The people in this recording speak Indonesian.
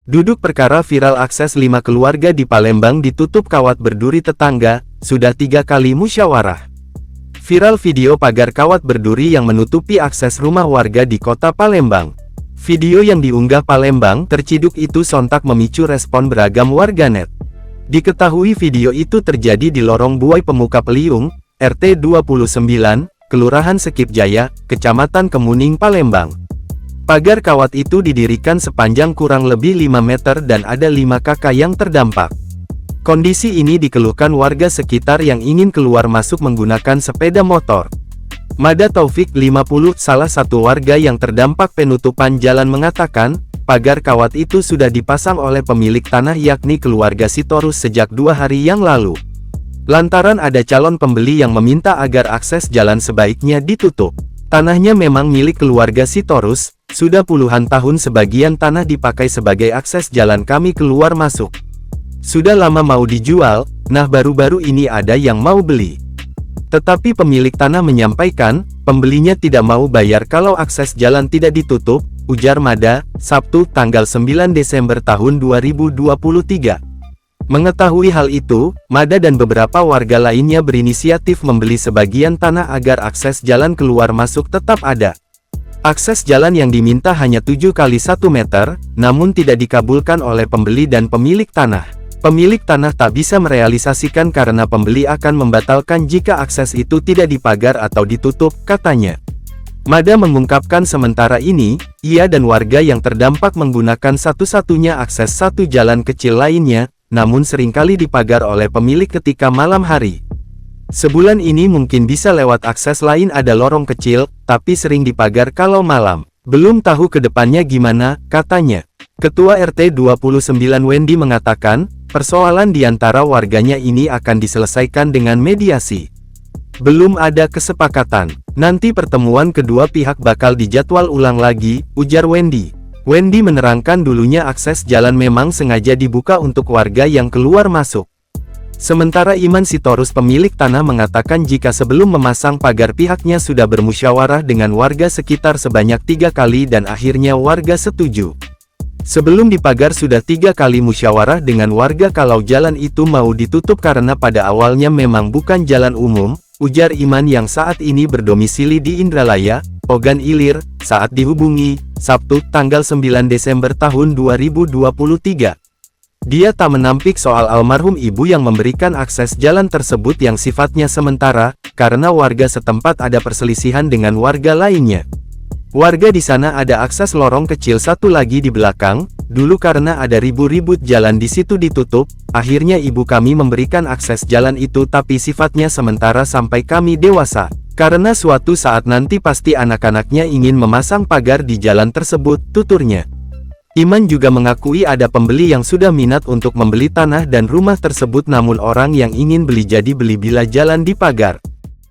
Duduk perkara viral akses 5 keluarga di Palembang ditutup kawat berduri tetangga, sudah 3 kali musyawarah. Viral video pagar kawat berduri yang menutupi akses rumah warga di kota Palembang. Video yang diunggah Palembang terciduk itu sontak memicu respon beragam warganet. Diketahui video itu terjadi di Lorong Buai Pemuka Peliung, RT 29, Kelurahan Sekip Jaya, Kecamatan Kemuning, Palembang. Pagar kawat itu didirikan sepanjang kurang lebih 5 meter dan ada 5 kakak yang terdampak. Kondisi ini dikeluhkan warga sekitar yang ingin keluar masuk menggunakan sepeda motor. Mada Taufik 50, salah satu warga yang terdampak penutupan jalan mengatakan, pagar kawat itu sudah dipasang oleh pemilik tanah yakni keluarga Sitorus sejak 2 hari yang lalu. Lantaran ada calon pembeli yang meminta agar akses jalan sebaiknya ditutup. Tanahnya memang milik keluarga Sitorus, sudah puluhan tahun sebagian tanah dipakai sebagai akses jalan kami keluar masuk. Sudah lama mau dijual, nah baru-baru ini ada yang mau beli. Tetapi pemilik tanah menyampaikan, pembelinya tidak mau bayar kalau akses jalan tidak ditutup, ujar Mada, Sabtu tanggal 9 Desember tahun 2023. Mengetahui hal itu, Mada dan beberapa warga lainnya berinisiatif membeli sebagian tanah agar akses jalan keluar masuk tetap ada. Akses jalan yang diminta hanya 7 kali 1 meter, namun tidak dikabulkan oleh pembeli dan pemilik tanah. Pemilik tanah tak bisa merealisasikan karena pembeli akan membatalkan jika akses itu tidak dipagar atau ditutup, katanya. Mada mengungkapkan sementara ini, ia dan warga yang terdampak menggunakan satu-satunya akses satu jalan kecil lainnya, namun seringkali dipagar oleh pemilik ketika malam hari. Sebulan ini mungkin bisa lewat akses lain ada lorong kecil, tapi sering dipagar kalau malam. Belum tahu ke depannya gimana, katanya. Ketua RT 29 Wendy mengatakan, persoalan di antara warganya ini akan diselesaikan dengan mediasi. Belum ada kesepakatan. Nanti pertemuan kedua pihak bakal dijadwal ulang lagi, ujar Wendy. Wendy menerangkan dulunya akses jalan memang sengaja dibuka untuk warga yang keluar masuk. Sementara Iman Sitorus pemilik tanah mengatakan jika sebelum memasang pagar pihaknya sudah bermusyawarah dengan warga sekitar sebanyak 3 kali dan akhirnya warga setuju. Sebelum dipagar sudah 3 kali musyawarah dengan warga kalau jalan itu mau ditutup karena pada awalnya memang bukan jalan umum, ujar Iman yang saat ini berdomisili di Indralaya, Ogan Ilir, saat dihubungi, Sabtu, tanggal 9 Desember tahun 2023. Dia tak menampik soal almarhum ibu yang memberikan akses jalan tersebut yang sifatnya sementara, karena warga setempat ada perselisihan dengan warga lainnya. Warga di sana ada akses lorong kecil satu lagi di belakang, dulu karena ada ribut-ribut jalan di situ ditutup, akhirnya ibu kami memberikan akses jalan itu tapi sifatnya sementara sampai kami dewasa. Karena suatu saat nanti pasti anak-anaknya ingin memasang pagar di jalan tersebut, tuturnya. Iman juga mengakui ada pembeli yang sudah minat untuk membeli tanah dan rumah tersebut namun orang yang ingin beli jadi beli bila jalan dipagar.